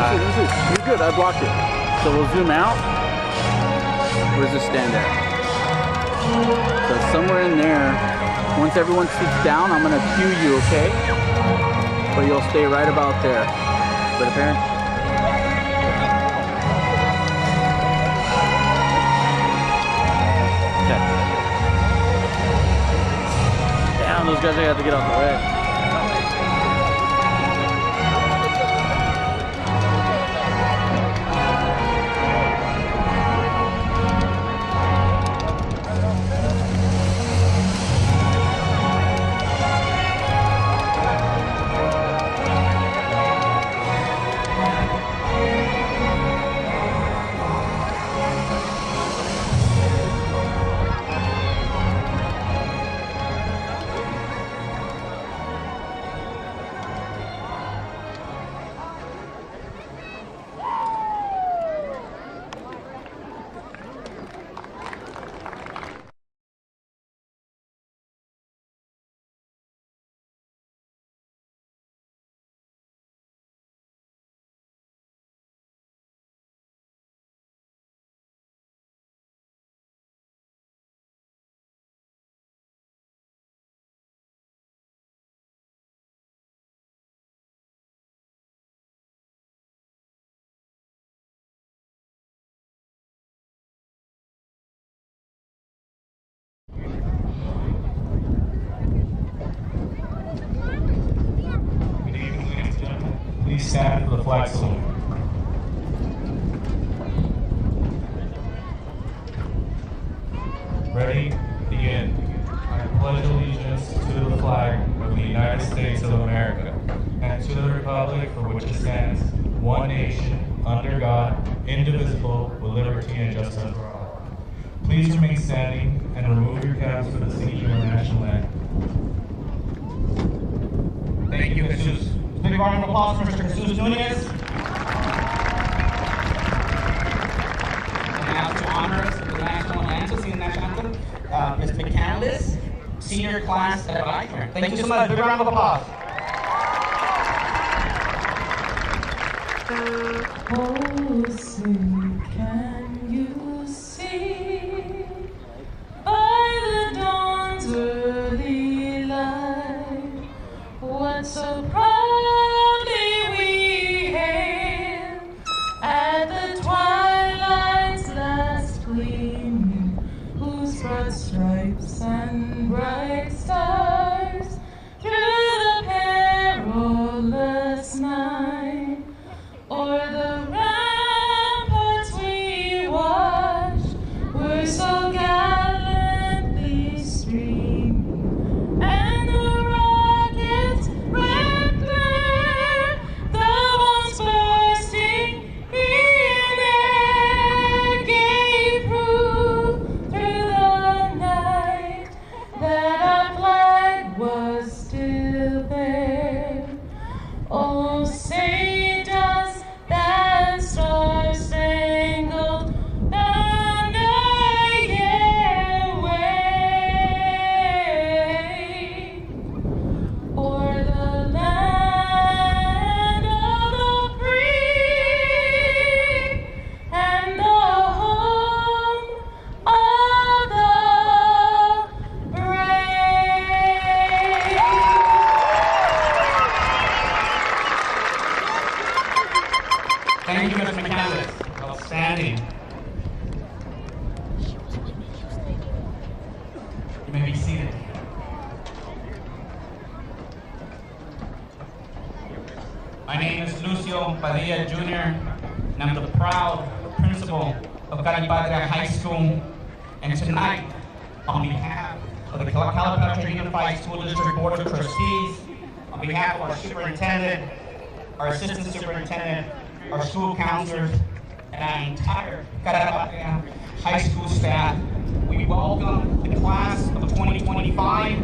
Let me see. You're good. I blocked it. So we'll zoom out. Where's the stand at? So somewhere in there. Once everyone sits down, I'm gonna cue you, okay? But you'll stay right about there. But parents. Okay. Damn, those guys are gonna have to get out the way. Please stand for the flag salute. Ready? Begin. I pledge allegiance to the flag of the United States of America and to the republic for which it stands, one nation, under God, indivisible, with liberty and justice for all. Please remain standing and remove your caps for the singing of the national anthem. Thank you, Jesus. Big round of applause for Mr. Jesus Nunez. And now to honor us with the national anthem, sing the national anthem, Ms. McCandless, senior class advisor. Thank you so much. Big round of applause. Oh, sweet, can you see by the dawn's early light what so proudly we hailed at the twilight's last gleaming, whose broad stripes and bright stars through the perilous night o'er the ramparts we watched were so gallantly streaming, and the rockets' red glare, the bombs bursting in air, gave proof through the night that our flag was still there. Oh, say does that star-spangled banner yet wave o'er the land of the free and the home of the brave? Thank you, Ms. McCandless. Outstanding. You may be seated. My name is Lucio Padilla Jr., and I'm the proud principal of Calipatria High School. And tonight, on behalf of the Calipatria Unified School District Board of Trustees, on behalf of our superintendent, our assistant superintendent, our school counselors, and our entire Calipatria High School staff, we welcome the class of 2025.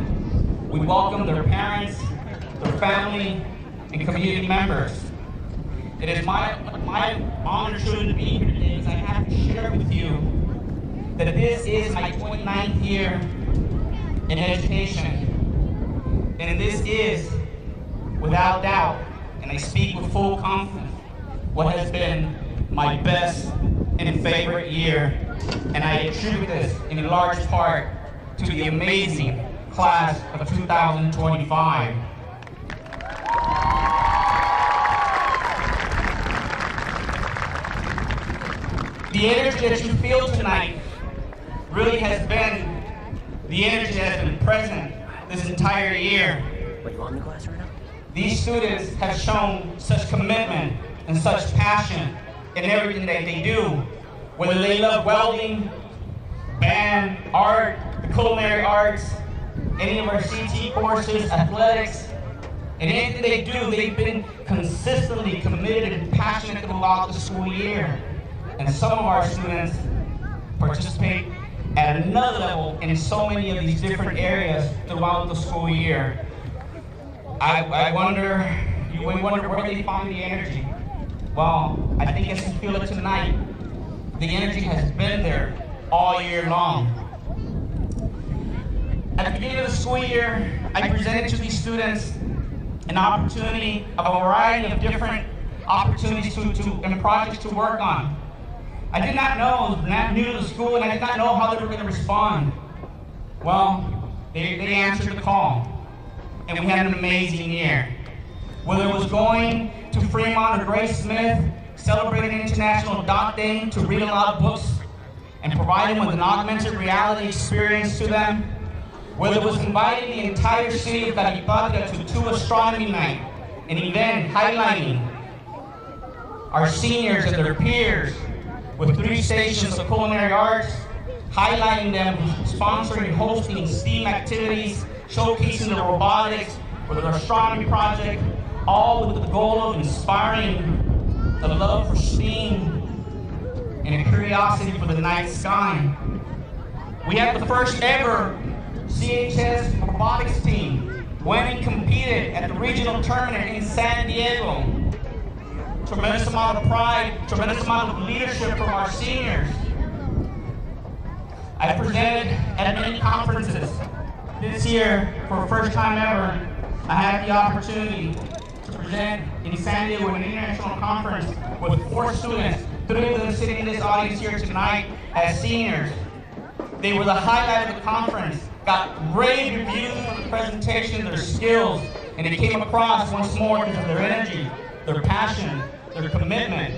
We welcome their parents, their family, and community members. It is my honor truly to be here today, as I have to share with you that this is my 29th year in education. And this is, without doubt, and I speak with full confidence, what has been my best and favorite year, and I attribute this in large part to the amazing class of 2025. The energy that you feel tonight really has been the energy that has been present this entire year. Wait, you want me to class right now? These students have shown such commitment and such passion in everything that they do. Whether they love welding, band, art, the culinary arts, any of our CT courses, athletics, and anything they do, they've been consistently committed and passionate throughout the school year. And some of our students participate at another level in so many of these different areas throughout the school year. I wonder where they find the energy. Well, I think as you feel it tonight, the energy has been there all year long. At the beginning of the school year, I presented to these students an opportunity of a variety of different opportunities and projects to work on. I did not know, I was not new to the school, and I did not know how they were going to respond. Well, they answered the call, and we had an amazing year. Whether it was going to Fremont or Grace Smith, celebrating International Dot Day to read aloud books and provide them with an augmented reality experience to them, whether it was inviting the entire city of Calipatria to Astronomy Night, an event highlighting our seniors and their peers with 3 stations of culinary arts, highlighting them, sponsoring and hosting STEAM activities, showcasing the robotics or the astronomy project, all with the goal of inspiring a love for STEAM and a curiosity for the night sky. We had the first ever CHS robotics team went and competed at the regional tournament in San Diego. Tremendous amount of pride, tremendous amount of leadership from our seniors. I presented at many conferences. This year, for the first time ever, I had the opportunity to present in San Diego at an international conference with 4 students, 3 of them sitting in this audience here tonight as seniors. They were the highlight of the conference, got rave reviews for the presentation, their skills, and it came across once more because of their energy, their passion, their commitment.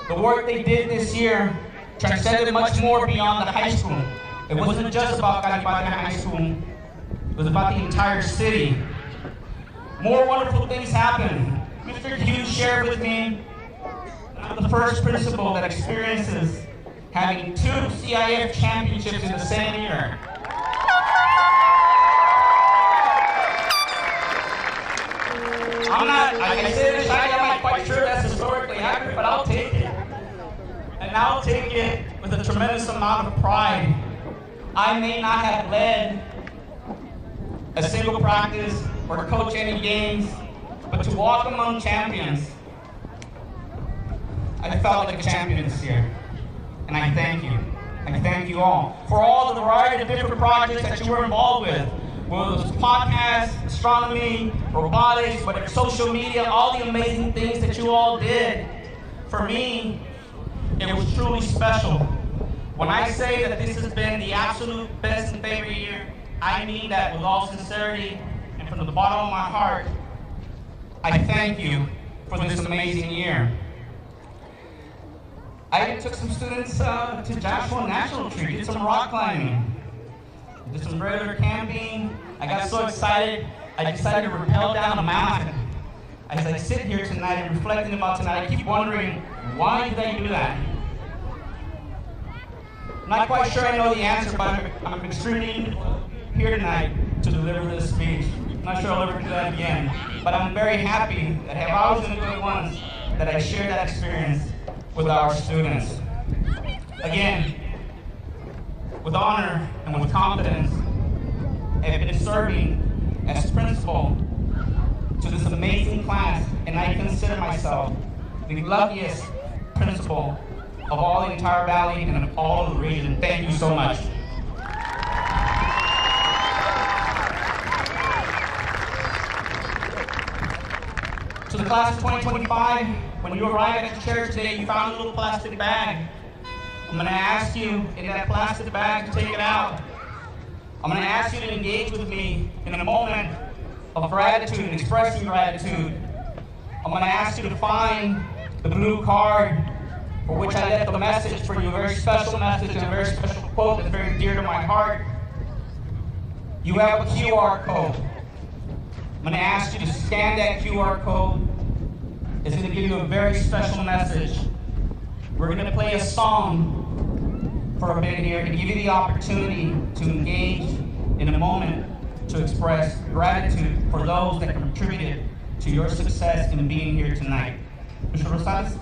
The work they did this year transcended much more beyond the high school. It wasn't just about Calipatria High School, it was about the entire city. More wonderful things happened. Mr. Hughes shared with me I'm the first principal that experiences having 2 CIF championships in the same year. I say this, I'm not quite sure that's historically accurate, but I'll take it. And I'll take it with a tremendous amount of pride. I may not have led a single practice or coach any games, but to walk among champions, I felt like a champion this year. And I thank you. I thank you all for all the variety of different projects that you were involved with. Whether it was podcasts, astronomy, robotics, whatever, social media, all the amazing things that you all did. For me, it was truly special. When I say that this has been the absolute best and favorite year, I mean that with all sincerity and from the bottom of my heart. I thank you for this amazing year. I took some students to Joshua National Tree, did some rock climbing. Did some regular camping. I got so excited, I decided to rappel down a mountain. As I sit here tonight and reflecting about tonight, I keep wondering, why did I do that? I'm not quite sure I know the answer, but I'm extremely here tonight to deliver this speech. I'm not sure I'll ever do that again. But I'm very happy that I have always been the ones that I share that experience with our students. Again, with honor and with confidence, I have been serving as principal to this amazing class, and I consider myself the luckiest principal of all the entire valley and of all of the region. Thank you so much. To the class of 2025, when you arrive at the church today, you found a little plastic bag. I'm going to ask you in that plastic bag to take it out. I'm going to ask you to engage with me in a moment of gratitude and expressing gratitude. I'm going to ask you to find the blue card for which I left a message for you, a very special message and a very special quote that's very dear to my heart. You have a QR code. I'm going to ask you to scan that QR code. It's going to give you a very special message. We're going to play a song for a bit here to give you the opportunity to engage in a moment to express gratitude for those that contributed to your success in being here tonight. Mr. Rosales?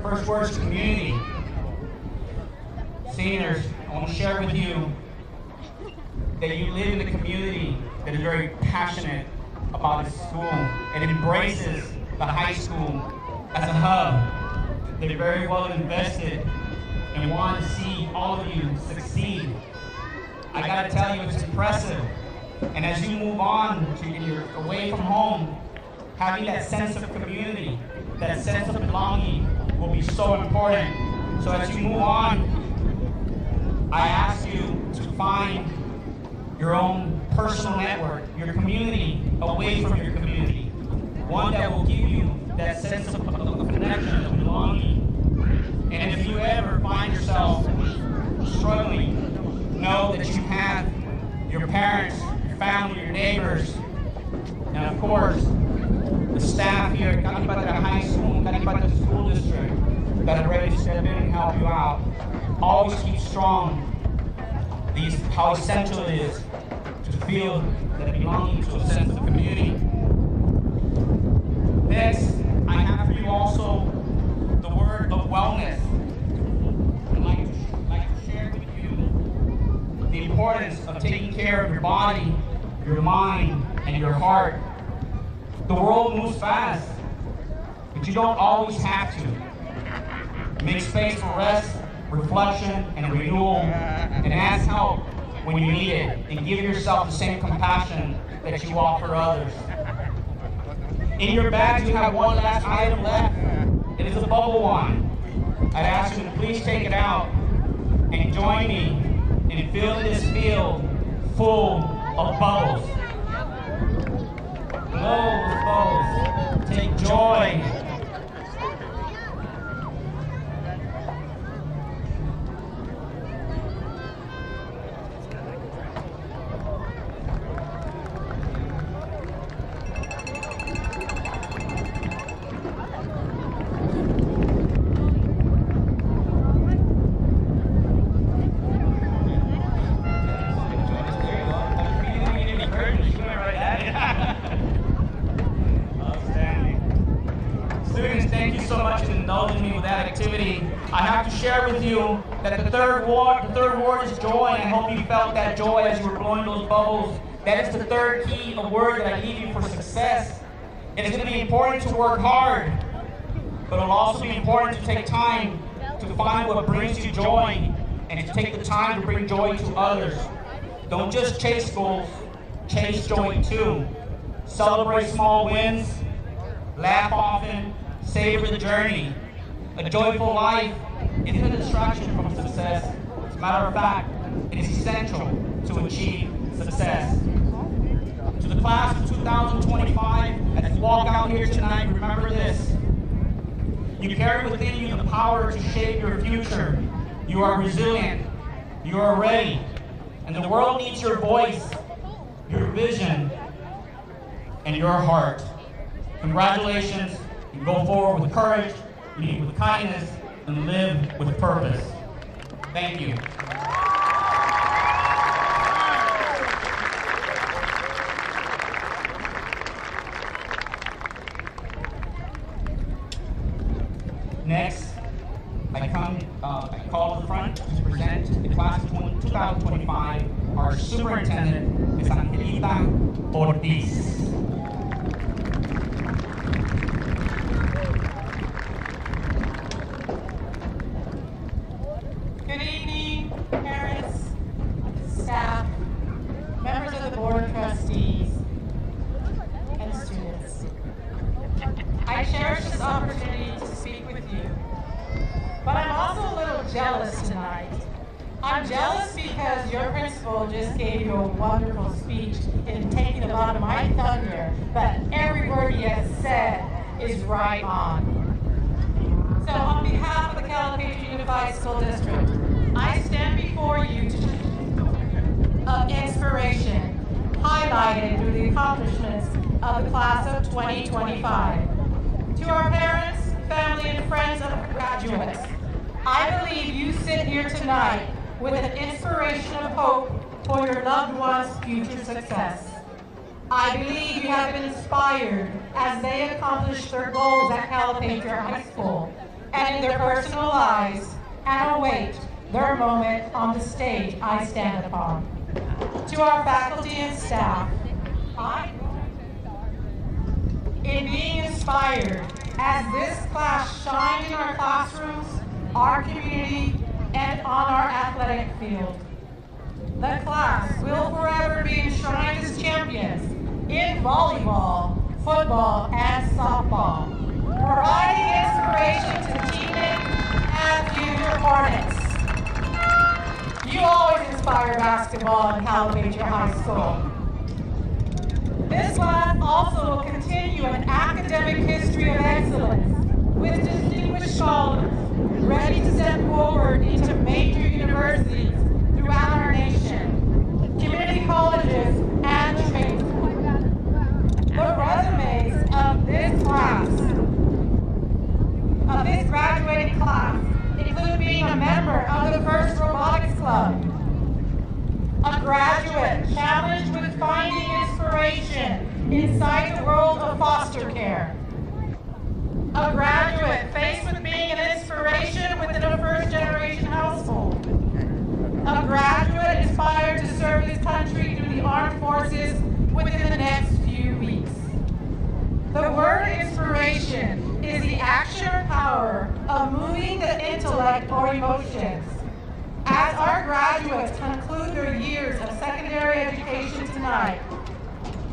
First word is community. Seniors, I want to share with you that you live in a community that is very passionate about its school and embraces the high school as a hub. They're very well invested and want to see all of you succeed. I gotta tell you, it's impressive. And as you move on to you're away from home, having that sense of community, that sense of belonging will be so important. So as you move on, I ask you to find your own personal network, your community away from your community. One that will give you that sense of connection, of belonging. And if you ever find yourself struggling, know that you have your parents, your family, your neighbors, and of course, the staff here at Calipatria High School and Calipatria School District that are ready to step in and help you out. Always keep strong. How essential it is to feel that belonging to a sense of community. Next, I have for you also the word of wellness. I'd like to share with you the importance of taking care of your body, your mind, and your heart. The world moves fast, but you don't always have to. Make space for rest, reflection, and renewal, and ask help when you need it, and give yourself the same compassion that you offer others. In your bags, you have one last item left. It is a bubble wand. I'd ask you to please take it out and join me in filling this field full of bubbles. Blow those bubbles. Take joy. I have to share with you that the third word is joy, and I hope you felt that joy as you were blowing those bubbles. That is the third key of word that I give you for success. It is going to be important to work hard, but it'll also be important to take time to find what brings you joy and to take the time to bring joy to others. Don't just chase goals, chase joy too. Celebrate small wins, laugh often, savor the journey. A joyful life isn't a distraction from success. As a matter of fact, it is essential to achieve success. To the class of 2025, as you walk out here tonight, remember this. You carry within you the power to shape your future. You are resilient. You are ready. And the world needs your voice, your vision, and your heart. Congratulations. You go forward with courage, lead with kindness, and live with purpose. Thank you. Next, I call to the front to present the class of 2025, our superintendent, Ms. Angelita Ortiz. Good evening, parents, staff, members of the Board of Trustees, and students. I cherish this opportunity to speak with you, but I'm also a little jealous tonight. I'm jealous because your principal just gave you a wonderful speech in taking a lot of my thunder, but every word he has said is right on. So on behalf of the Calipatria Unified School District, I stand before you of inspiration, highlighted through the accomplishments of the class of 2025. To our parents, family, and friends of graduates, I believe you sit here tonight with an inspiration of hope for your loved ones' future success. I believe you have been inspired as they accomplish their goals at Calipatria High School and in their personal lives and await their moment on the stage I stand upon. To our faculty and staff, in being inspired as this class shined in our classrooms, our community, and on our athletic field. The class will forever be enshrined as champions in volleyball, football, and softball, providing inspiration to the teammates and future Hornets. You always inspire basketball in Calipatria High School. This class also will continue an academic history of excellence with distinguished scholars ready to step forward into major universities throughout our nation, community colleges, and trade schools. The resumes of this class, of this graduating class, include being a member of the first robotics club, a graduate challenged with finding inspiration inside the world of foster care, a graduate faced with being an inspiration within a first-generation household, a graduate inspired to serve his country through the armed forces within the next few weeks. The word inspiration is the action or power of moving the intellect or emotions. As our graduates conclude their years of secondary education tonight,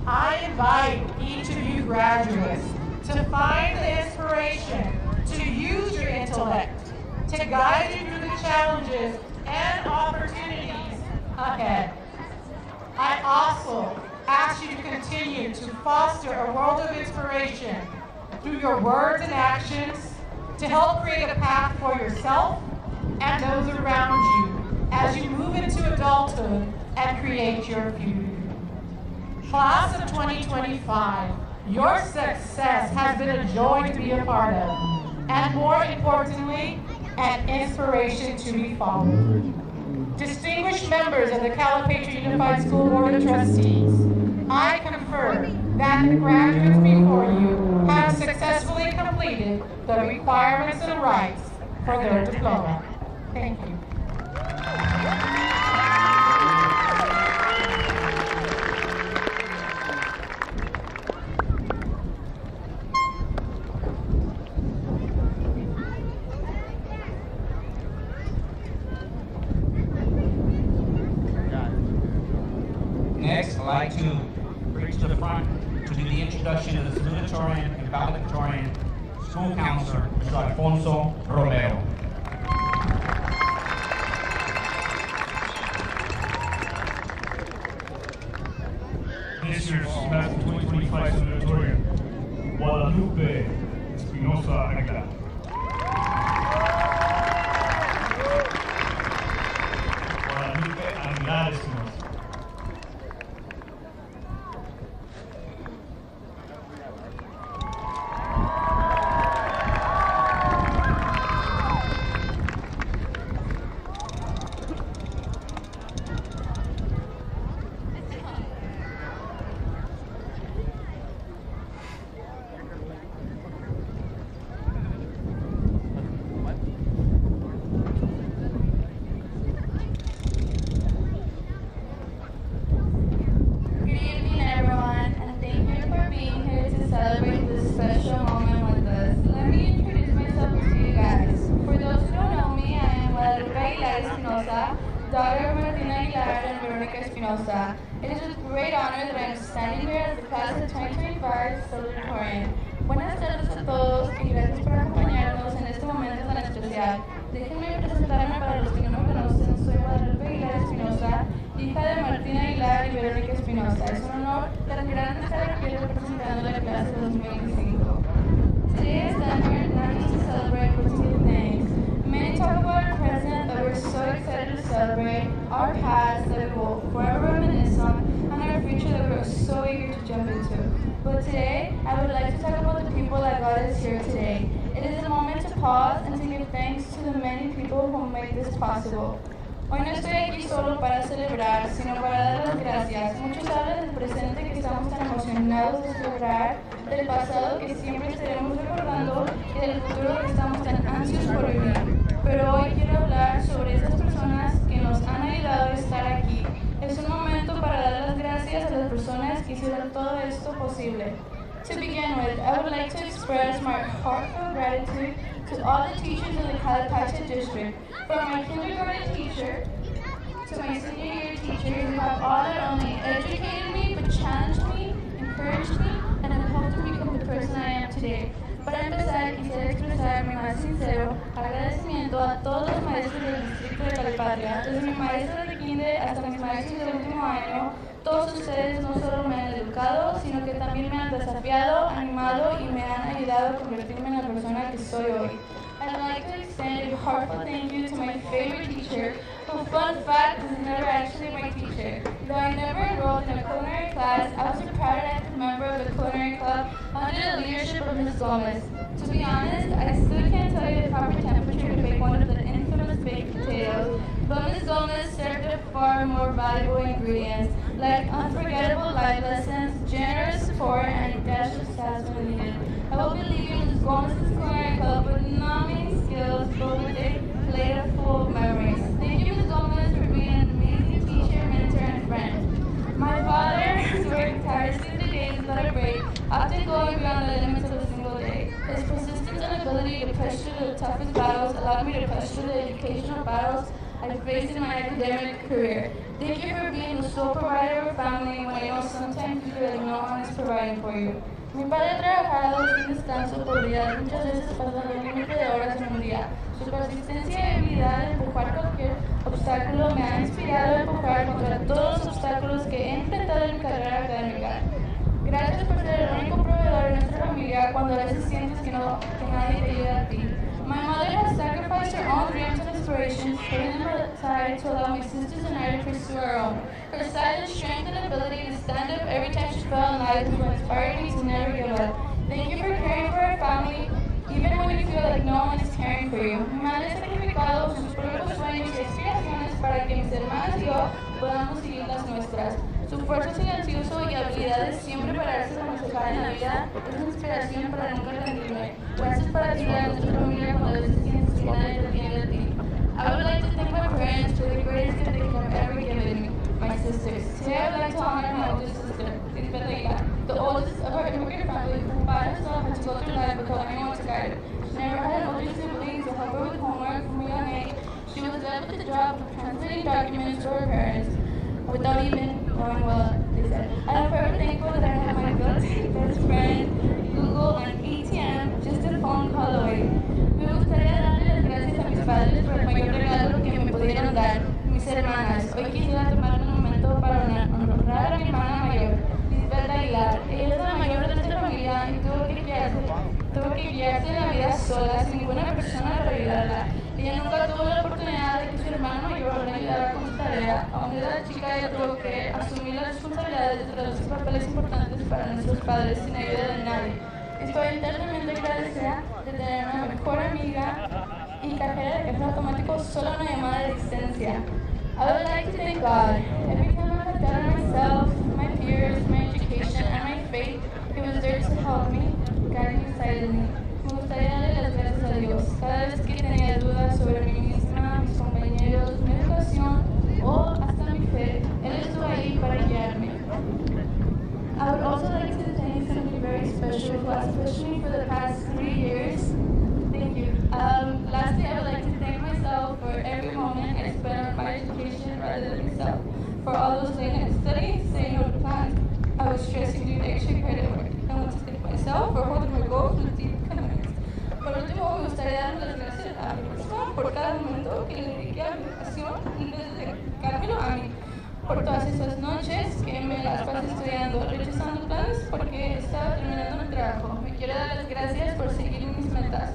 I invite each of you graduates to find the inspiration to use your intellect to guide you through the challenges and opportunities ahead. I also ask you to continue to foster a world of inspiration through your words and actions to help create a path for yourself and those around you as you move into adulthood and create your future. Class of 2025, your success has been a joy to be a part of, and more importantly, an inspiration to be followed. Distinguished members of the Calipatria Unified School Board of Trustees, I confirm that the graduates before you have successfully completed the requirements and rights for their diploma. Thank you. Next, I'd like to bring to the front to do the introduction of the salutatorian and valedictorian school counselor, Mr. Alfonso Romero. This year's class of 2025 salutatorian, Guadalupe Espinosa Aguilar. Guadalupe Aguilar Espinosa. It is with great honor that I am standing here as the class of 2025 salutatorian. Buenas tardes a todos y gracias por acompañarnos en este momento tan especial. Déjenme presentarme para los que no me conocen. Soy Guadalupe Aguilar Espinosa, hija de Martina Aguilar y Verónica Espinosa. Es un honor grande estar aquí representando la clase 2025. Today I stand here not just to celebrate but to give thanks. Many talk about our present, but we're so excited to celebrate our past that we will forever reminisce on, and our future that we're so eager to jump into. But today, I would like to talk about the people that got us here today. It is a moment to pause and to give thanks to the many people who made this possible. Hoy no estoy aquí solo para celebrar, sino para dar las gracias. Muchos hablan del presente que estamos tan emocionados de celebrar, del pasado que siempre estaremos recordando y del futuro que estamos tan ansiosos por vivir. Pero hoy quiero hablar sobre esas personas que nos han ayudado a estar aquí. Es un momento para dar las gracias a las personas que hicieron todo esto posible. To begin with, I would like to express my heartfelt gratitude to all the teachers in the Calipatria district, from my kindergarten teacher to my senior year teachers who have all not only educated me but challenged me, encouraged me, and have helped me become the person I am today. Para empezar, quisiera expresar mi más sincero agradecimiento a todos los maestros del distrito de Calipatria, desde mi maestra de kinder humilde hasta mis maestros del último año. Todos ustedes no solo me han educado, sino que también me han desafiado, animado y me han ayudado a convertirme en la persona que soy hoy. I'd like to extend a heartfelt thank you to my favorite teacher, who, fun fact, is never actually my teacher. Though I never enrolled in a culinary class, I was a proud and active member of the culinary club under the leadership of Ms. Gomez. To be honest, I still can't tell you the proper temperature to bake one of the infamous baked potatoes, but Ms. Gomez served up far more valuable ingredients, like unforgettable life lessons, generous support, and a dash of sass when needed. I will be leaving Ms. Gomez's culinary club with not many skills, but with a plate full of memories. Thank you, Ms. Gomez, for being an amazing teacher, mentor, and friend. My father has worked tirelessly the days without a break, often going beyond the limits of a single day. His persistence and ability to push through the toughest battles allowed me to push through the educational battles I faced in my academic career. Thank you for being the sole provider of family when I know sometimes you feel like no one is providing for you. Mi padre ha trabajado sin descanso por días, muchas veces pasando el límite de horas en un día. Su persistencia y habilidad de empujar cualquier obstáculo me ha inspirado a empujar contra todos los obstáculos que he enfrentado en mi carrera académica. Gracias por ser el único proveedor de nuestra familia cuando a veces sientes que nadie te ayuda a ti. My mother has sacrificed her own dreams and aspirations, putting them aside to allow my sisters and I to pursue our own. Her silent strength and ability to stand up every time she fell in life is what inspired me to never give up. Thank you for caring for our family, even when you feel like no one is caring for you. Mi madre ha sacrificado sus propios sueños y aspiraciones para que mis hermanas y yo podamos seguir las nuestras. Su esfuerzo silencioso y habilidad de siempre pararse como se cae en la vida es una inspiración para nunca rendirme. Gracias para ti y a nuestra familia cuando a veces sientes que nadie te tiene de ti. I would like to thank my parents for the greatest gift they could have ever given me, my sisters. Today I would like to honor my oldest sister, the oldest of our immigrant family, who by herself had to go through life without anyone to guide her. She never had an older sibling to help her with homework from a young age. She was left with the job of translating documents to her parents without even knowing what they said. I am forever thankful that I have my built-in best friend, Google, and ATM just a phone call away. Me gustaría darle las gracias a mis padres por el mayor regalo que me pudieron dar, mis hermanas. Hoy quisiera tomar un momento para honrar a mi hermana mayor, Lisbeth Aguilar. Ella es la mayor de nuestra familia y tuvo que guiarse en la vida sola, sin ninguna persona para ayudarla. Ella nunca tuvo la oportunidad de que su hermano mayor le ayudara con su tarea. Aún era la chica, ella tuvo que asumir las responsabilidades de traducir papeles importantes para nuestros padres sin ayuda de nadie. Estoy eternamente agradecida de tener una mejor amiga y cajera de cajero automático solo una llamada de distancia. I would like to thank God. Every time I have doubted myself, my peers, my education, and my faith, He was there to help me, guide me silently. Me gustaría darle las gracias a Dios. Cada vez que tenía dudas sobre mí misma, mis compañeros, mi educación o hasta mi fe, Él estuvo ahí para guiarme. I would also like to thank somebody very special who has pushed me for the past 3 years. Thank you. Lastly, I would like to thank myself for every moment I spent on my education rather than myself. For all those late night studies, saying no to plans, I was stressing doing extra credit work. I want to thank myself for holding my goals with deep commitments. Por último, me gustaría dar las gracias a mi persona por cada momento que le dediqué a mi educación y dedicármelo a mí. Por todas esas noches que me las pasé estudiando, rechazando planes porque estaba terminando mi trabajo. Me quiero dar las gracias por seguir mis metas.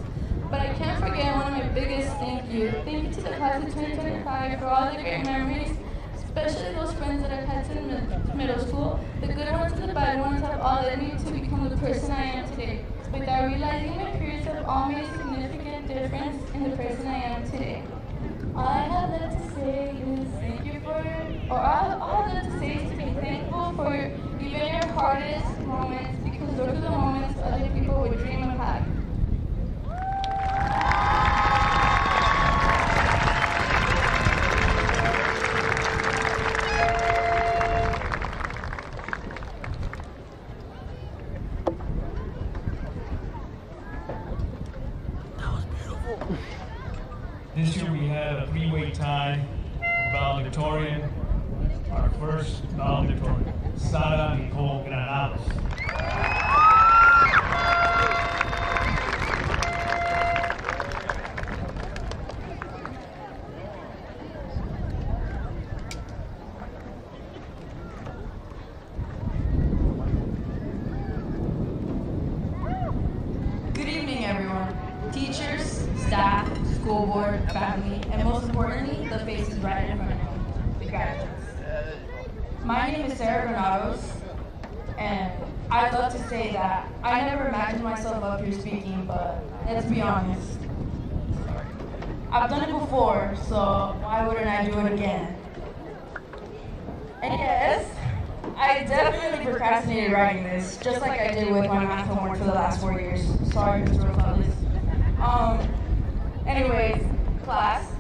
But I can't forget one of my biggest thank you. Thank you to the class of 2025 for all the great memories, especially those friends that I've had since middle school. The good ones and the bad ones have all led me to become the person I am today. Without realizing, my peers have all made a significant difference in the person I am today. All I have left to say is thank you for, or all I have left to say is to be thankful for even your hardest moments, because those are the moments other people would dream of having. This year we had a three-way tie, valedictorian, our first valedictorian, Sara Nicole Granados. board, family, and most importantly, the faces right in front of me, the graduates. My name is Sarah Granados, and I'd love to say that I never imagined myself up here speaking, but let's be honest. I've done it before, so why wouldn't I do it again? And yes, I definitely procrastinated writing this, just like I did with my math homework for the last 4 years. Sorry, Mr. Rosales. Anyways, class,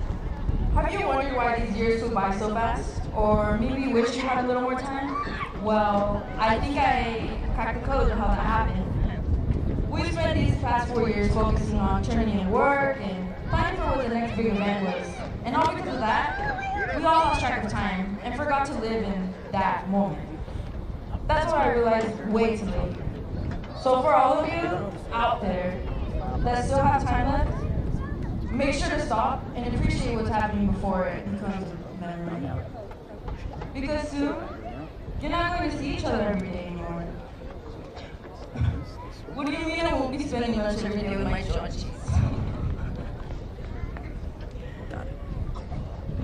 have you wondered why these years flew by so fast? Or maybe wish you had a little more time? Well, I think I cracked the code of how that happened. We spent these past 4 years focusing on turning in work and planning for what the next big event was. And all because of that, we all lost track of time and forgot to live in that moment. That's what I realized way too late. So for all of you out there that still have time left, make sure to stop and appreciate what's happening before it becomes a memory. Because soon, you're not going to see each other every day anymore. What do you mean I won't be spending lunch every day with my judges?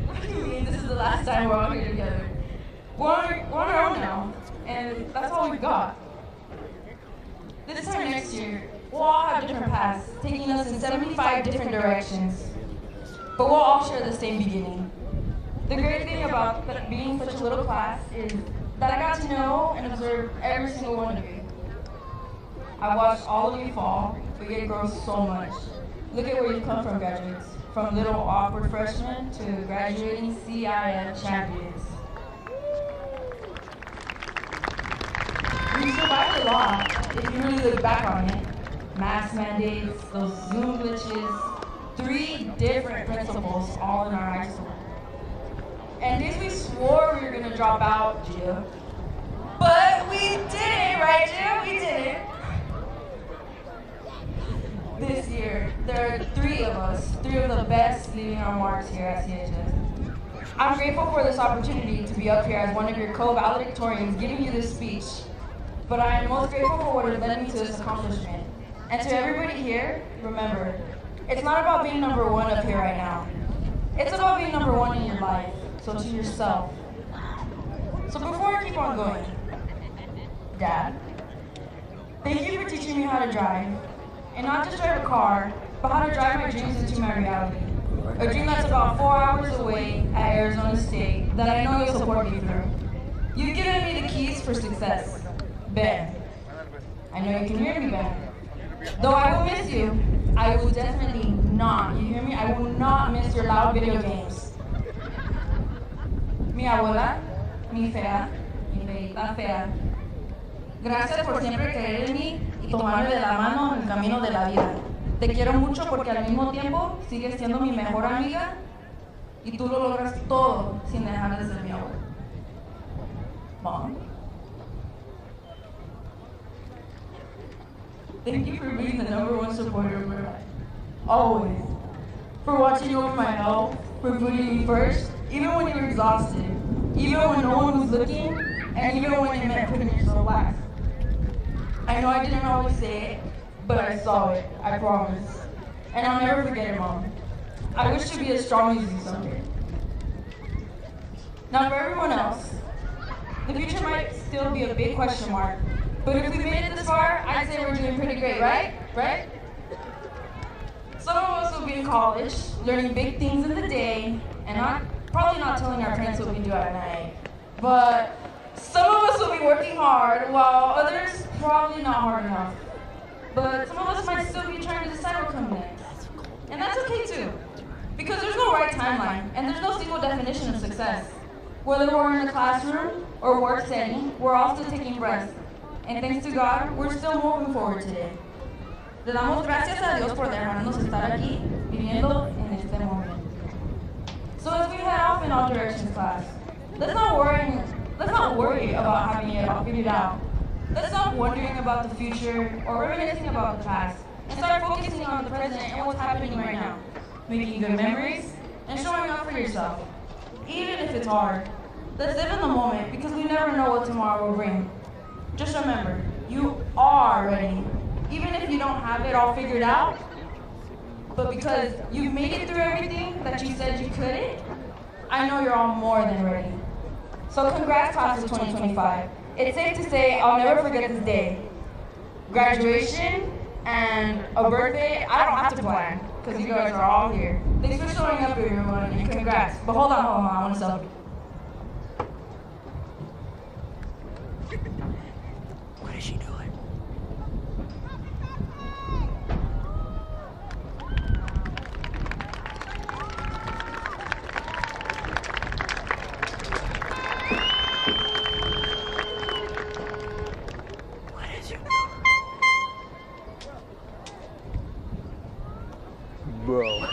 What do you mean this is the last time we're all here together? We're on our own now, and that's all we've got. This time next year, we'll all have different paths, taking us in 75 different directions. But we'll all share the same beginning. The great thing about being such a little class is that I got to know and observe every single one of you. I watched all of you fall, but yet grow so much. Look at where you've come from, graduates. From little awkward freshmen to graduating CIF champions. We survived a lot, if you really look back on it. Mask mandates, those Zoom glitches, 3 different principals all in our high school. And days we swore we were gonna drop out, Jill. But we didn't, right, Jill? We didn't. This year, there are 3 of us, 3 of the best leaving our marks here at CHS. I'm grateful for this opportunity to be up here as one of your co-valedictorians giving you this speech. But I am most grateful for what has led me to this accomplishment. And to everybody here, remember, it's not about being number 1 up here right now. It's about being number 1 in your life. So to yourself. So before I keep on going, Dad, thank you for teaching me how to drive. And not just drive a car, but how to drive my dreams into my reality. A dream that's about 4 hours away at Arizona State that I know you'll support me through. You've given me the keys for success. Ben. I know you can hear me, Ben. Though I will miss you, I will definitely not, you hear me? I will not miss your loud video games. Mi abuela, mi fea, mi feita fea. Gracias por siempre creer en mí y tomarme de la mano en el camino de la vida. Te quiero mucho porque al mismo tiempo sigues siendo mi mejor amiga y tú lo logras todo sin dejar de ser mi abuela. Mom. Thank you for being the #1 supporter of my life. Always. For watching over my health, for putting me first, even when you're exhausted, even when no one was looking, and even when it meant putting yourself last. I know I didn't always say it, but I saw it, I promise. And I'll never forget it, Mom. I wish to be as strong as you someday. Now for everyone else, the future might still be a big question mark, but if we made it this far, I'd say we're doing pretty great, right? Right? Some of us will be in college, learning big things in the day, and probably not telling our parents what we do at night. But some of us will be working hard, while others probably not hard enough. But some of us might still be trying to decide what comes next. And that's okay too, because there's no right timeline, and there's no single definition of success. Whether we're in a classroom or work setting, we're all still taking breaths. And thanks to God, we're still moving forward today. Le damos gracias a Dios por dejarnos estar aquí, viviendo en este momento. So as we head off in all directions, class, let's not worry about having it all figured out. Let's stop wondering about the future or reminiscing about the past, and start focusing on the present and what's happening right now, making good memories and showing up for yourself, even if it's hard. Let's live in the moment, because we never know what tomorrow will bring. Just remember, you are ready. Even if you don't have it all figured out, But because you made it through everything that you said you couldn't, I know you're all more than ready. So congrats, class of 2025. It's safe to say I'll never forget this day. Graduation and a birthday, I don't have to plan, because you guys are all here. Thanks for showing up, everyone, and congrats. But hold on, I want to celebrate. What is she doing? Bro.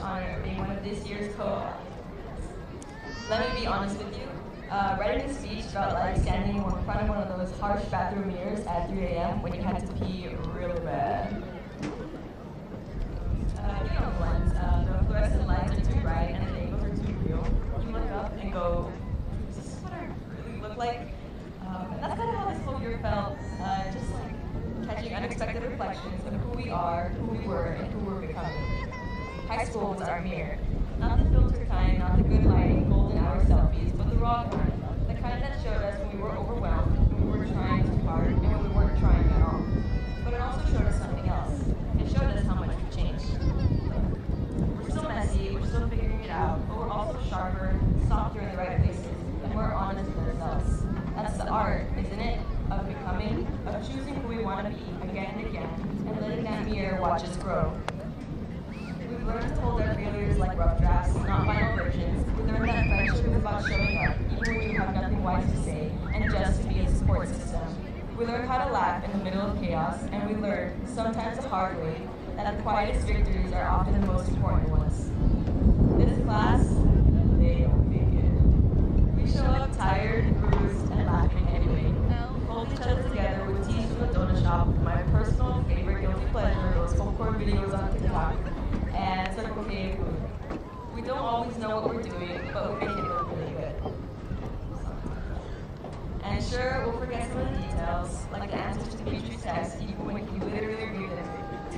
Honor of being one of this year's co-authors. Let me be honest with you. Writing a speech felt like standing in front of one of those harsh bathroom mirrors at 3 a.m. when you had to pee really bad. You know the ones, the fluorescent lights are too bright and the angles are too real. You look up and go, is this what I really look like? And that's kind of how this whole year felt, just like catching unexpected reflections of who we are, who we were, and who we're becoming. High school was our mirror. Not the filter kind, not the good lighting, golden hour selfies, but the raw kind. The kind that showed us when we were overwhelmed, when we were trying too hard, and when we weren't trying at all. But it also showed us something else. It showed us how much we've changed. We're still messy, we're still figuring it out, but we're also sharper, softer in the right places, and we're honest with ourselves. That's the art, isn't it? Of becoming, of choosing who we want to be again and again, and letting that mirror watch us grow. We've learned to hold our failures like rough drafts, not final versions. We learned that friendship is about showing up, even when you have nothing wise to say, and just to be a support system. We learned how to laugh in the middle of chaos, and we learned, sometimes the hard way, that the quietest victories are often the most important ones. This class, they don't fake it. We show up tired, bruised, and laughing anyway. We hold each other together with teas from the donut shop, my personal favorite guilty pleasure, those full court videos on TikTok, and Circle K food. We don't always know what we're doing, but we make it look really good. And sure, we'll forget some of the details, like the answers to Peachu's test, even when you literally read them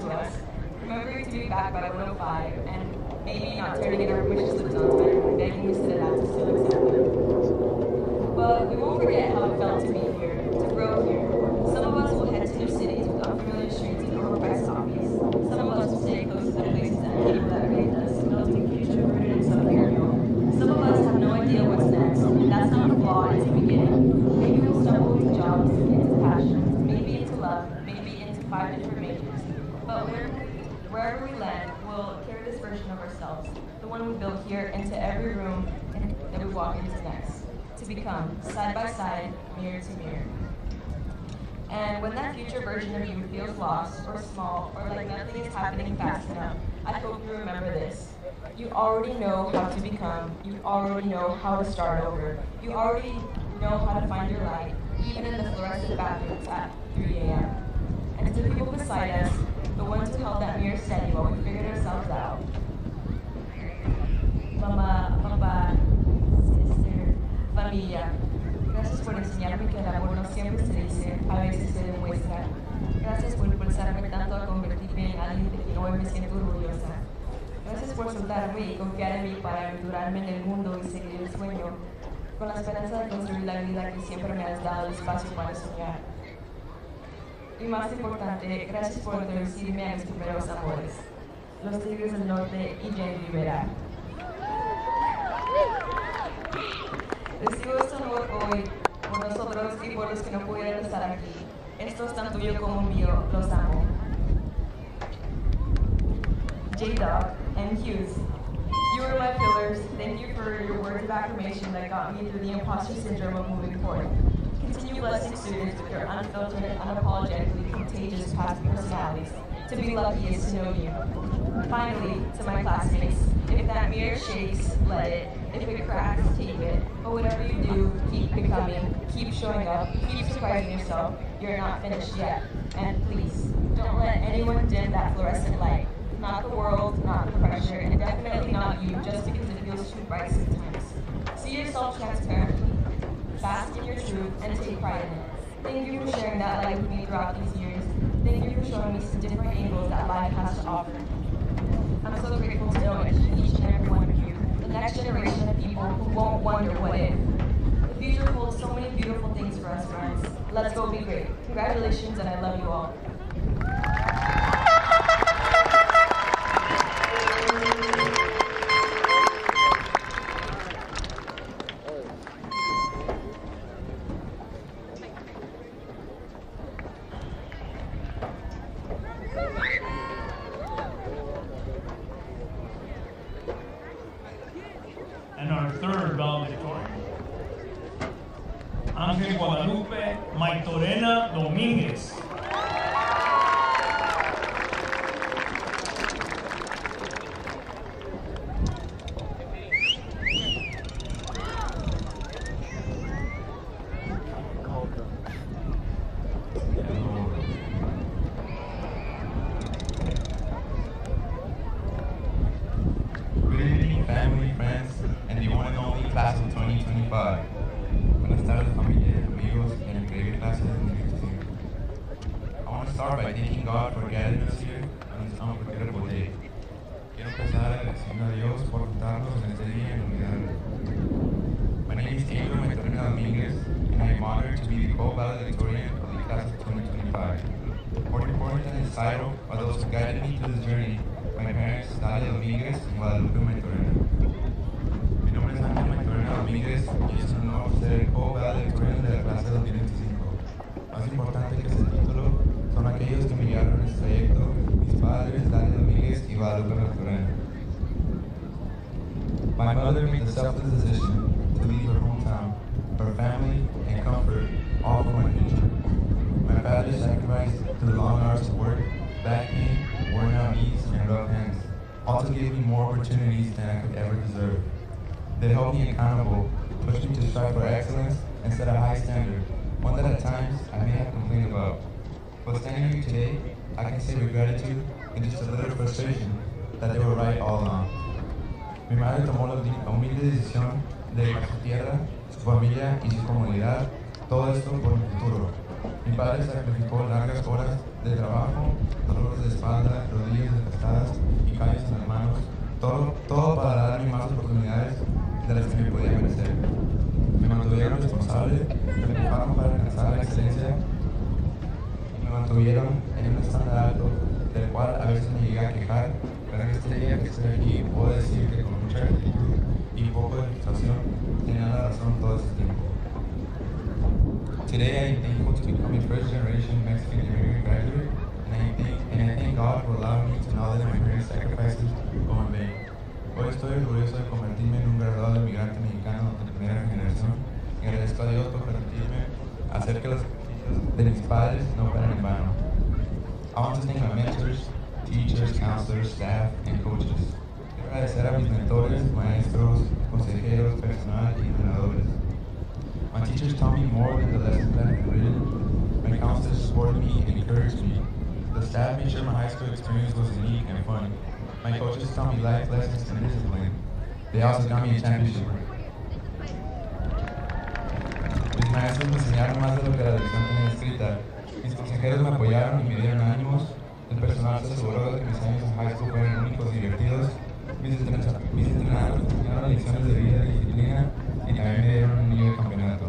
to us. Remembering to be back by 1:05, and maybe not turning in our wishes lips on time, and begging to sit it out to still accept them. But we won't forget how it felt to be here, to grow here. Some of us will head to new cities with unfamiliar streets and overpriced coffees. Some of us will stay close to the places and people that raised us, building a future rooted in something real. Some of us have no idea what's next, and that's not the flaw, it's the beginning. Maybe we'll stumble into jobs, into passions, maybe into love, maybe into 5 different majors. But wherever we land, we'll carry this version of ourselves, the one we built here, into every room that we walk into next, to become, side by side, mirror to mirror. And when that future version of you feels lost or small or like nothing is happening fast enough, I hope you remember this. You already know how to become. You already know how to start over. You already know how to find your light, even in the fluorescent bathrooms at 3 a.m. And to the people beside us, the ones who held that mirror steady while we figured ourselves out. Mama, Papa, sister, familia. Gracias por enseñarme que el amor no siempre se dice, a veces se demuestra. Gracias por impulsarme tanto a convertirme en alguien de quien hoy me siento orgullosa. Gracias por soltarme y confiar en mí para aventurarme en el mundo y seguir el sueño, con la esperanza de construir la vida que siempre me has dado el espacio para soñar. Y más importante, gracias por introducirme a mis primeros amores. los Tigres del Norte y Jenny Rivera. Recibo este honor hoy por nosotros y por los que no pudieron estar aquí. Esto es tan tuyo como mío, los amo. J-Dog and Hughes, you were my pillars. Thank you for your words of affirmation that got me through the imposter syndrome of moving forward. Continue blessing students with your unfiltered and unapologetically contagious past personalities. To be lucky is to know you. Finally, to my classmates, if that mirror shakes, let it. If it cracks, take it. But whatever you do, keep becoming, keep showing up, keep surprising yourself. You're not finished yet. And please, don't let anyone dim that fluorescent light. Not the world, not the pressure, and definitely not you, just because it feels too bright sometimes. See yourself transparently, bask in your truth, and take pride in it. Thank you for sharing that light with me throughout these years. Thank you for showing me some different angles that life has to offer. I'm so grateful to know each and every one of you, the next generation of people who won't wonder what if. The future holds so many beautiful things for us, friends. Let's go be great. Congratulations, and I love you all. And our third valedictorian, Ángel Guadalupe Maitorena Domínguez. Good evening, family, friends, and the one and only class of 2025. Buenas tardes, familia, amigos, y la increíble clase de 2025. I want to start by thanking God for gathering us here on this unforgettable day. Quiero empezar agradeciendo a Dios por juntarnos en este día inolvidable. My name is Angel Maitorena Dominguez, and I am honored to be the co-valedictorian of the class of 2025. More important than this title are those who guided me through this journey, my parents, Dalia Dominguez and Guadalupe Maitorena. Mi nombre es Ángel Maitorena Dominguez y es un honor ser el co-valedictorian de la clase 2025. Más importante que ese título son aquellos que me guiaron en este trayecto, mis padres, Dalia Dominguez y Guadalupe Maitorena. My mother made the selfless decision to leave her hometown, her family, and comfort, all for my future. My father sacrificed through the long hours of work, back pain, worn out knees, and rough hands, all to give me more opportunities than I could ever deserve. They held me accountable, pushed me to strive for excellence, and set a high standard, one that at times I may have complained about. But standing here today, I can say with gratitude and just a little frustration that they were right all along. Mi madre tomó la humilde decisión de dejar su tierra, su familia y su comunidad, todo esto por mi futuro. Mi padre sacrificó largas horas de trabajo, dolores de espalda, rodillas desgastadas y callos en las manos, todo para darme más oportunidades de las que me podía merecer. Me mantuvieron responsable, me empujaron para alcanzar la excelencia, me mantuvieron en un estándar alto, del cual a veces me llegué a quejar, pero en este día que estoy aquí puedo decir que con mucha gratitud y poco de frustración tenía la razón todo ese tiempo. Today I am thankful to become a first-generation Mexican immigrant graduate, and I thank God for allowing me to know that my parents' sacrifices go in vain. Hoy estoy orgulloso de convertirme en un graduado inmigrante mexicano de primera generación y agradezco a Dios por permitirme hacer que los sacrificios de mis padres no fueran en vano. I want to thank my mentors, teachers, counselors, staff, and coaches. Quiero agradecer a mis mentores, maestros, consejeros, personal y entrenadores. My teachers taught me more than the lessons that I had written. My counselors supported me and encouraged me. The staff made sure my high school experience was unique and fun. My coaches taught me life lessons and discipline. They also got me a championship. Mis maestros me enseñaron más de lo que la lección tenía escrita. Mis consejeros me apoyaron y me dieron ánimos. El personal se aseguró de que mis años en high school fueran únicos y divertidos. Mis entrenadores me enseñaron lecciones de vida y disciplina y también me dieron un nivel de campeonato.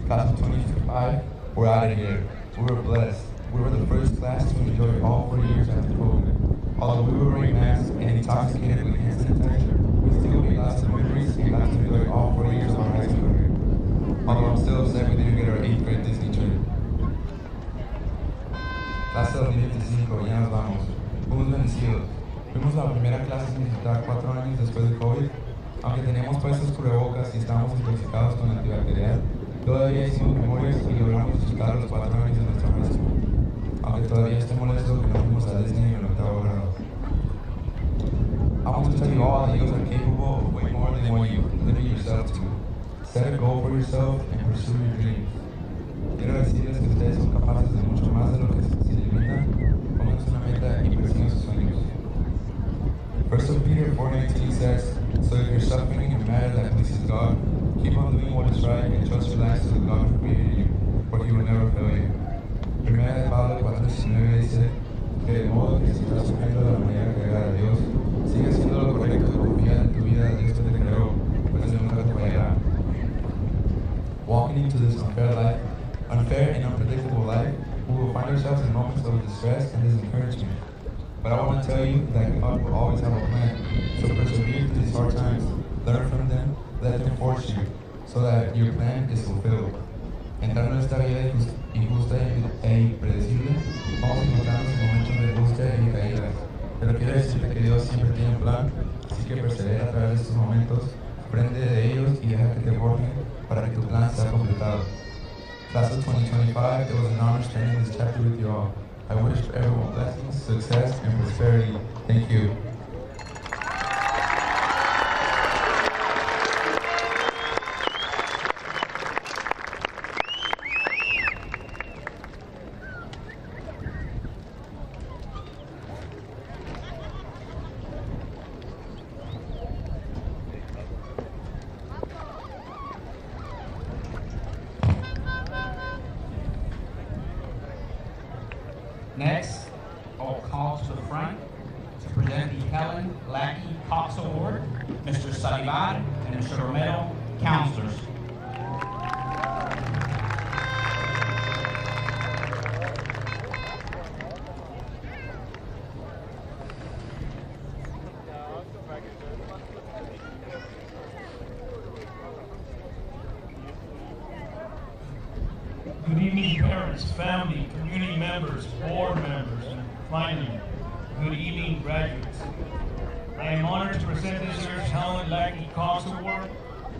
Class of 2025, we're out of here. We were blessed. We were the first class to enjoy all 4 years after COVID. Although we were wearing masks and intoxicated with hand sanitizer, we still made lots of memories and got to enjoy all 4 years of our high school career. Although I'm still upset we didn't get our 8th grade Disney trip. Clase 2025, ya nos vamos. Fuimos bendecidos. Fuimos la primera clase sin visitar 4 años después del COVID. Aunque teníamos puestos cubrebocas y estábamos intoxicados con antibacterial, todavía hicimos memorias y logramos disfrutar los 4 años de nuestra high school. Aunque todavía estoy molesto que no fuimos a Disney en el 8º grado. I want to tell you all that you are capable of way more than what you limit yourself to. Set a goal for yourself and pursue your dreams. Quiero decirles que ustedes son capaces de mucho más de lo que se limitan. Pónganse una meta y persigan sus sueños. 1 Peter 4:19 says, "So if you're suffering in a manner that pleases God, keep on doing what is right and trust your lives to the God who created you, for He will never fail you." Primera de Pablo 4:19 dice que de modo que si estás sufriendo de la manera que agrada a Dios, sigue haciendo lo correcto y confía en tu vida, Dios te creó, pues Él nunca te fallará. Walking into this unfair and unpredictable life, we will find ourselves in moments of distress and disencouragement. But I want to tell you that God will always have a plan. So persevere through these hard times, learn from them, let them force you, so that your plan is fulfilled. Entrar en esta vida injusta e impredecible, vamos encontrarnos en momentos de angustia y caídas. Pero quiero decirte que Dios siempre tiene un plan, así que persevera a través de estos momentos, aprende de ellos y deja que te forjen para que tu plan sea completado. Class of 2025, it was an honor spending this chapter with you all. I wish everyone blessings, success, and prosperity. Thank you. Next, I'll call to the front to present the Helen Lackey Cox Award, Mr. Salivar and Mr. Romero, counselors. Good evening, parents, family, community members, board members, and finally, good evening, graduates. I am honored to present this year's Helen Lackey Cox Award.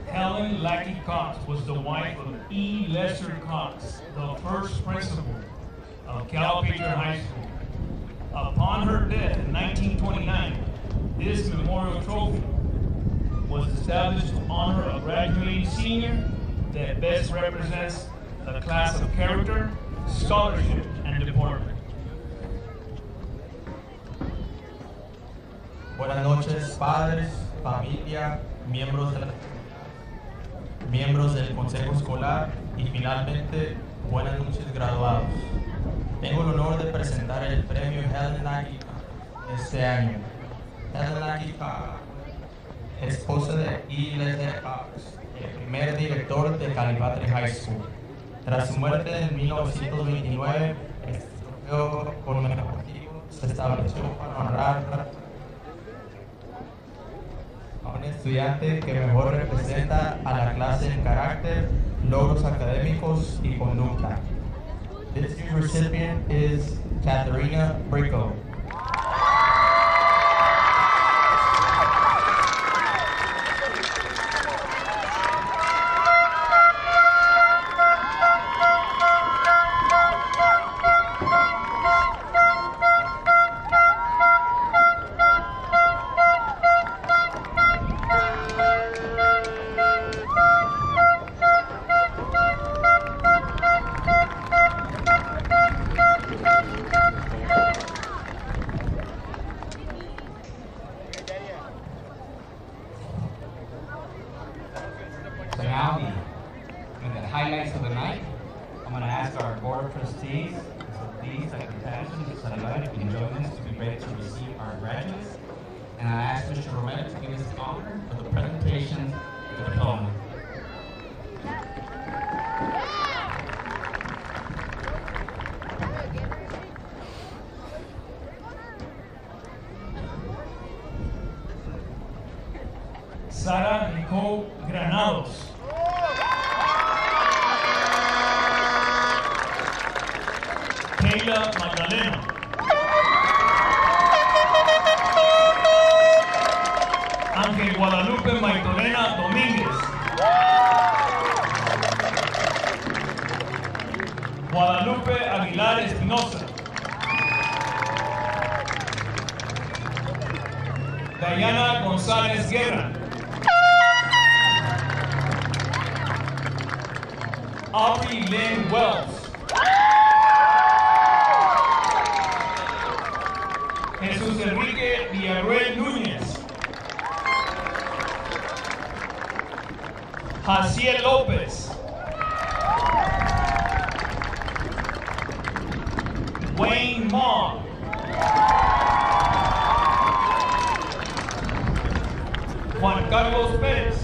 Helen Lackey Cox was the wife of E. Lester Cox, the first principal of Calipatria High School. Upon her death in 1929, this memorial trophy was established to honor a graduating senior that best represents a class of character, scholarship, and deportment. Buenas noches, padres, familia, miembros del Consejo Escolar y finalmente, buenas noches, graduados. Tengo el honor de presentar el premio Helen Lackey este año. Helen Lackey Cox, esposa de E. Lester Cox, el primer director de Calipatria High School. Tras su muerte en 1929, este trofeo conmemorativo se estableció para honrar a un estudiante que mejor representa a la clase en carácter, logros académicos y conducta. This year's recipient is Katharina Brico. So now, in the highlights of the night, I'm going to ask our Board of Trustees, so please take your attention, Mr. Salivar, if you can join us to be ready to receive our graduates. And I ask Mr. Romero to give us the honor of the presentation of the diploma. Sara Nicole Granados. Kayla Magdalena. Ángel Guadalupe Maitorena Domínguez. Guadalupe Aguilar Espinosa. Diana González Guerra. Aubrey Lynn Wells. Jesús Enrique Villarruel Núñez. Jaciel López. Wayne Maugh. Juan Carlos Pérez.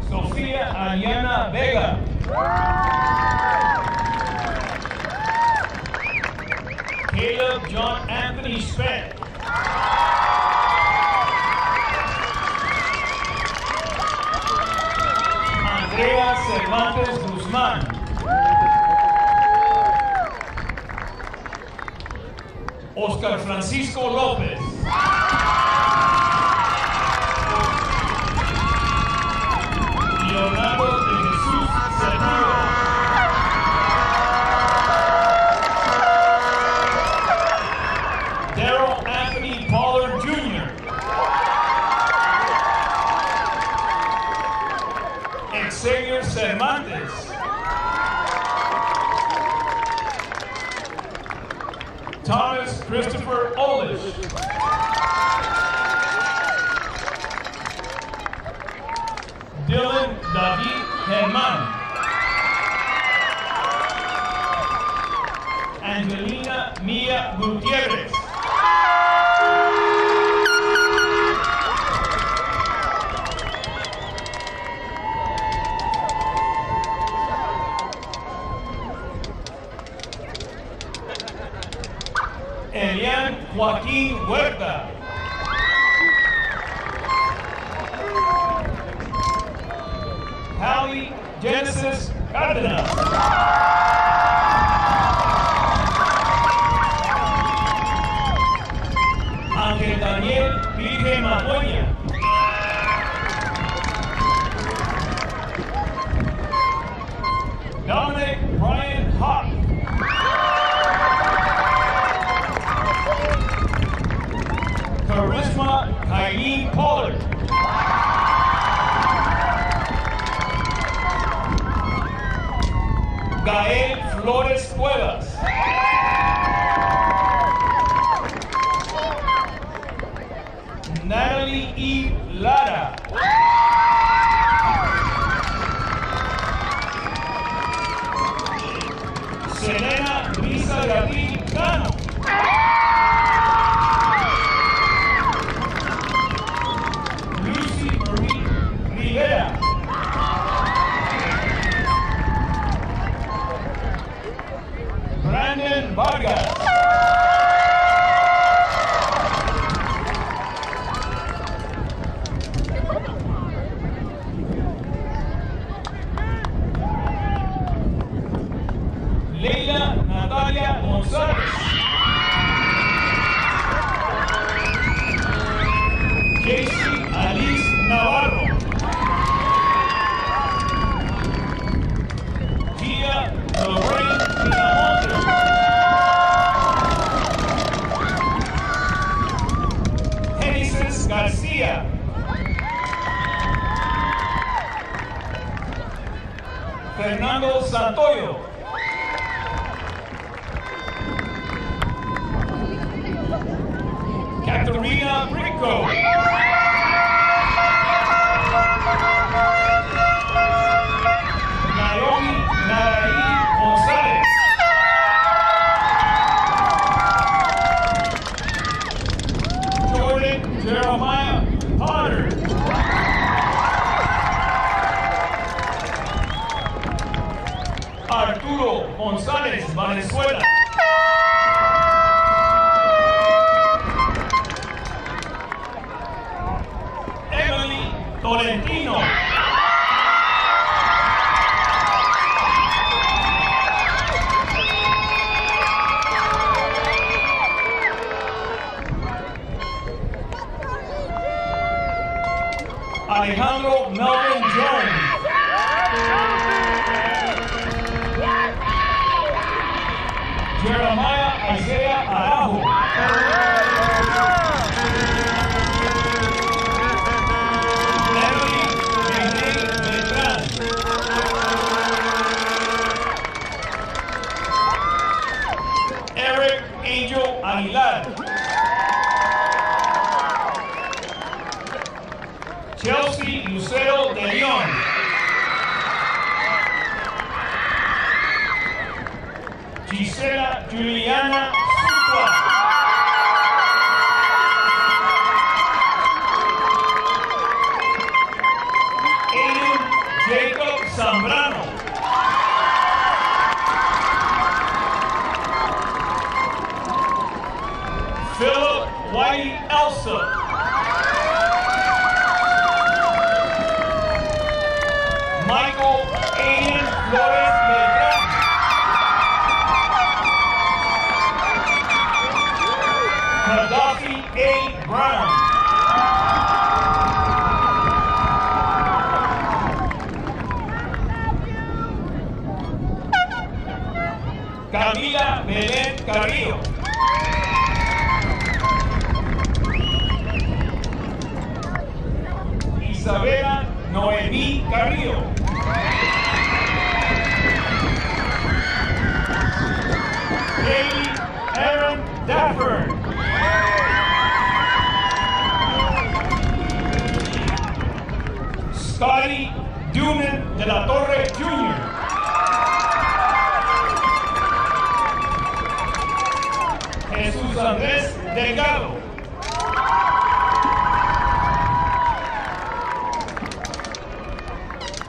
Sofía Ariana Vega. Caleb John Anthony Spence. Andrea Cervantes Guzmán. Oscar Francisco López. Leonardo de Jesús Serrano. Daryl Anthony Pollard Jr. Xavier Cervantes. Thomas Christopher Olish. Dylan David Germán. Angelina Mia Gutierrez. Elian Joaquín Huerta. Hallie Genesis Cárdenas. Ángel Daniel Virgen Madueña. Dominic Brian Hawk. Charisma Kylie Pollard. Gael Flores Cuevas. Natalie E. Lara. Selena Luisa Gabriel Cano. Lucy Marie Rivera. Brandon Vargas. Leila Natalia González. Casey Alice Navarro. Gia Lorraine Pinamonte. Genesis García. Fernando Santoyo. Caterina Brinco. Naomi Tolentino. Alejandro Melvin Jones. Jeremiah Isaiah Araujo. Emily Renee Beltrán. Eric Angel Aguilar. Chelsea Lucero de León. Gisela Juliana Sucua. Aiden Jacob Zambrano. Philip Whitey Elsa. Michael Aiden Flores Beltrán. Gaddafi A. Brown. Camila Belén Carrillo. Isabela Noemí Carrillo. Haley Aaron Dafford. Scotty Dunan de la Torre Jr. Jesús Andrés Delgado.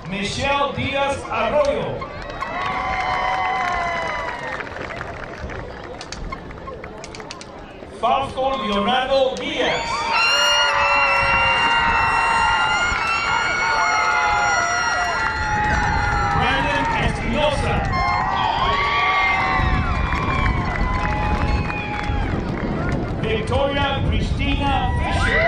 Michelle Díaz Arroyo. Fausto Leonardo Díaz. Brandon Espinosa. Victoria Cristina Fisher.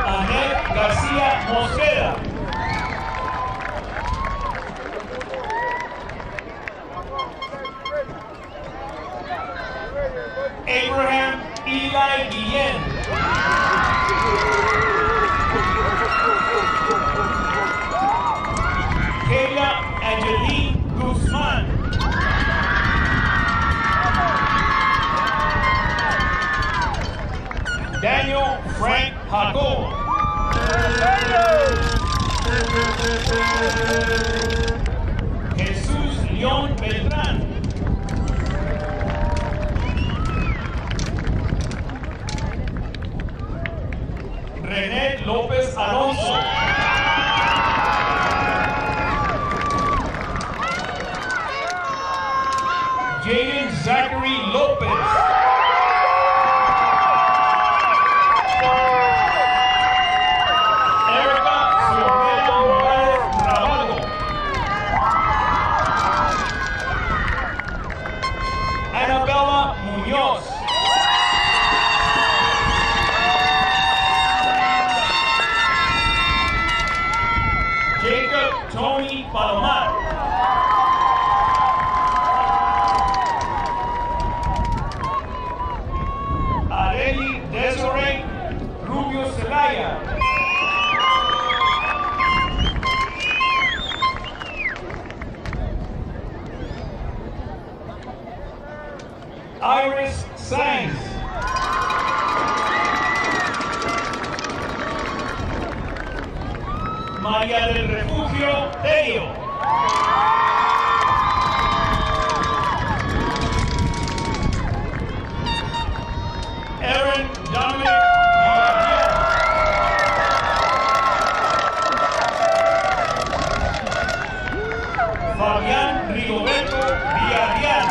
Annette García Mosquera. Abraham Eli Guillén. Kayla Angeline Guzman. Daniel Frank Jacob. Jesús León Beltrán. René López Alonso. Jaden Zachary López. Erica Xiomara Morales Rabaldo. Annabella Muñoz. Jacob Tony Palomar. Areli Desiree Rubio Zelaya. Iris Sainz. María del Refugio Tello. Aaron Dominic Villarreal. Fabián Rigoberto Villarreal.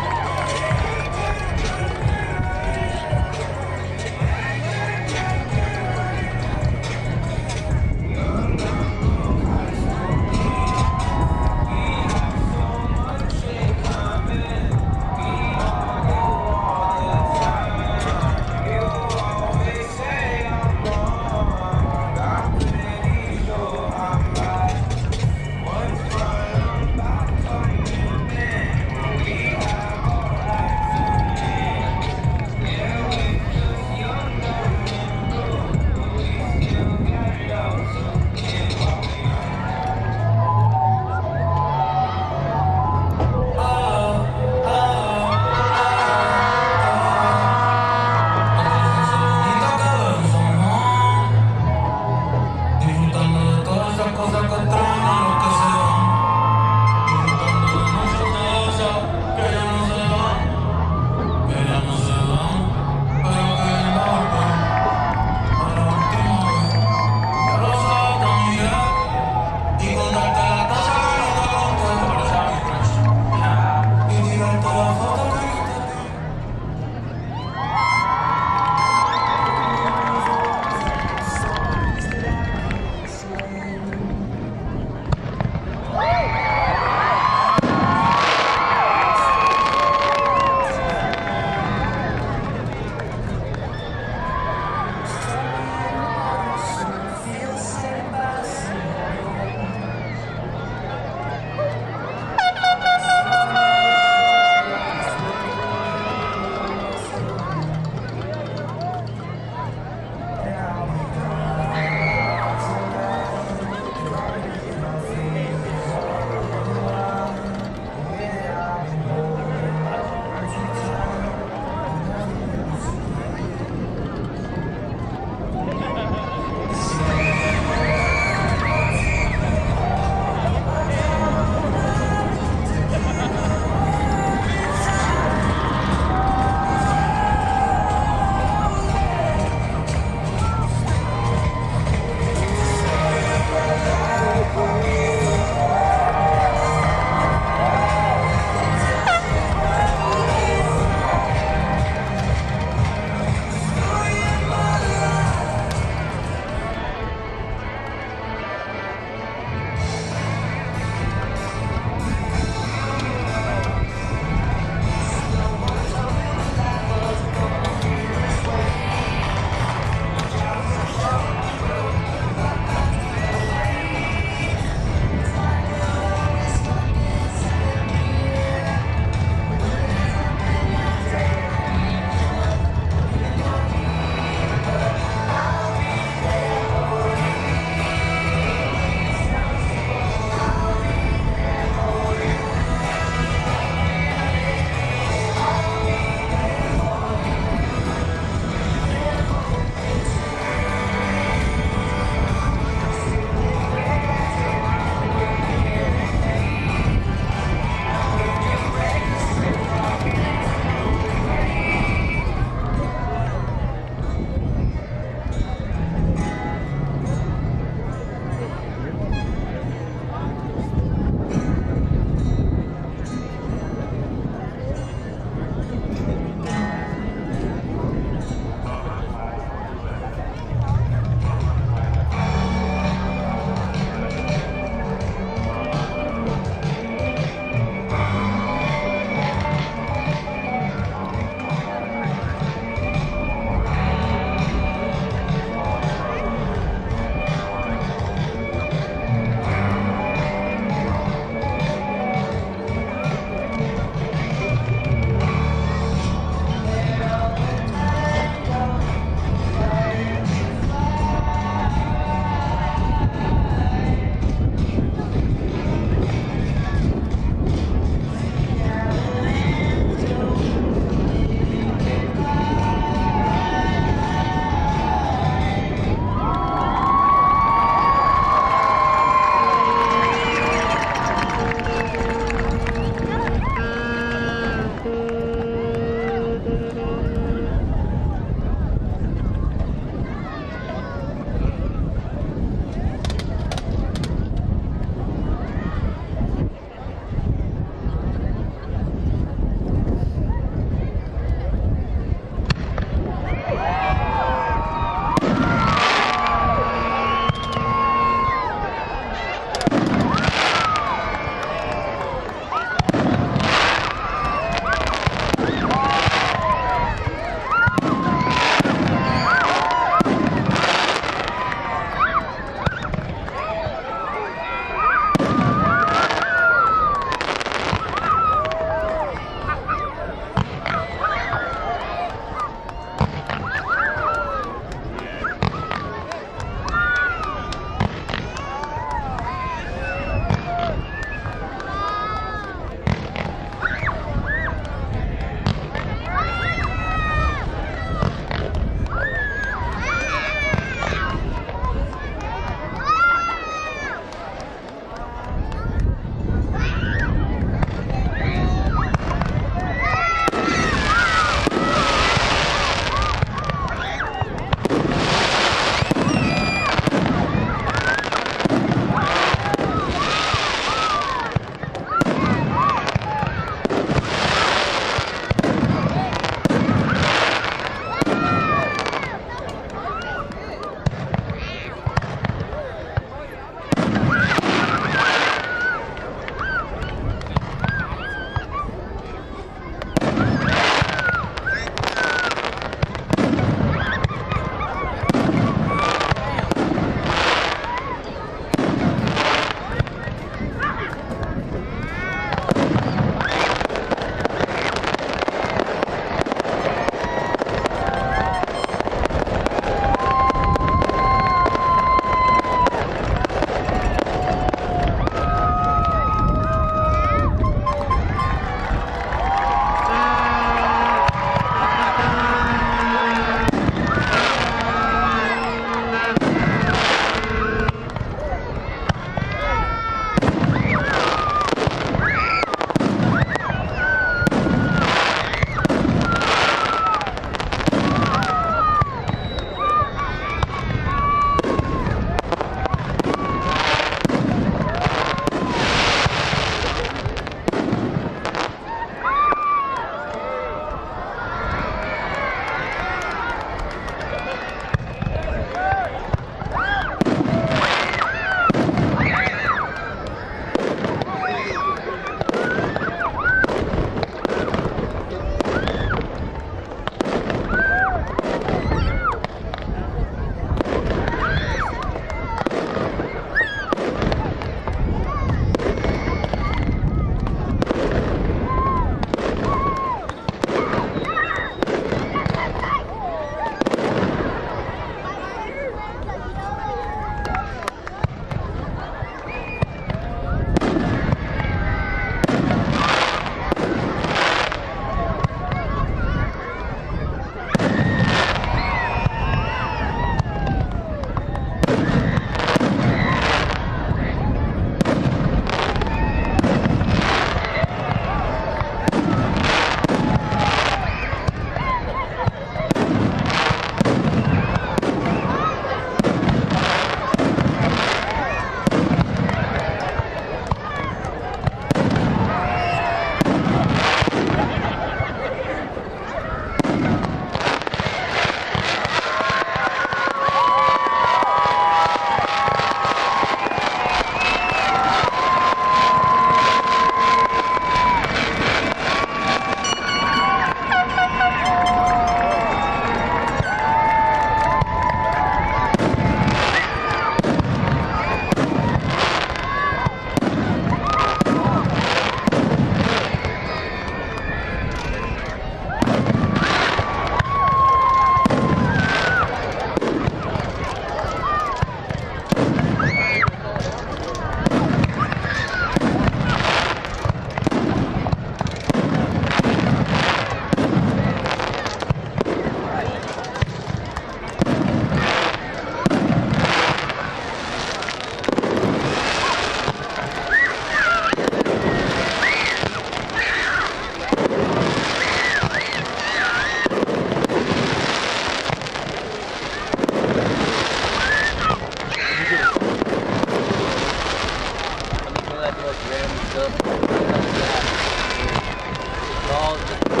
all except for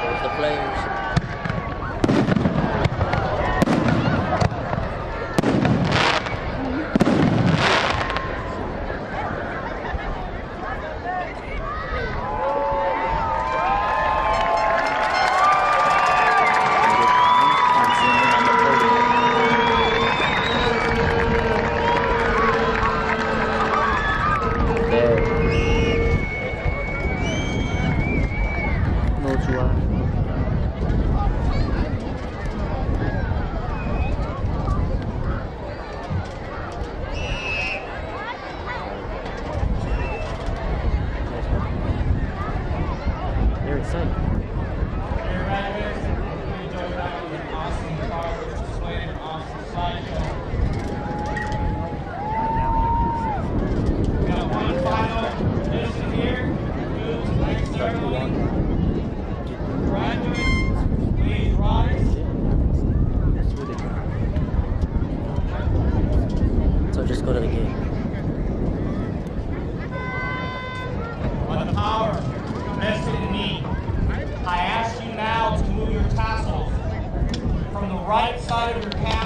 there's the players. They're excited. Dear graduates, we enjoyed that with an awesome fireworks display and an awesome slideshow. We got one final tradition here. Move to the next ceremony. Graduates, please rise. So just go to the gate. By the power vested in me, I ask you now to move your tassels from the right side of your cap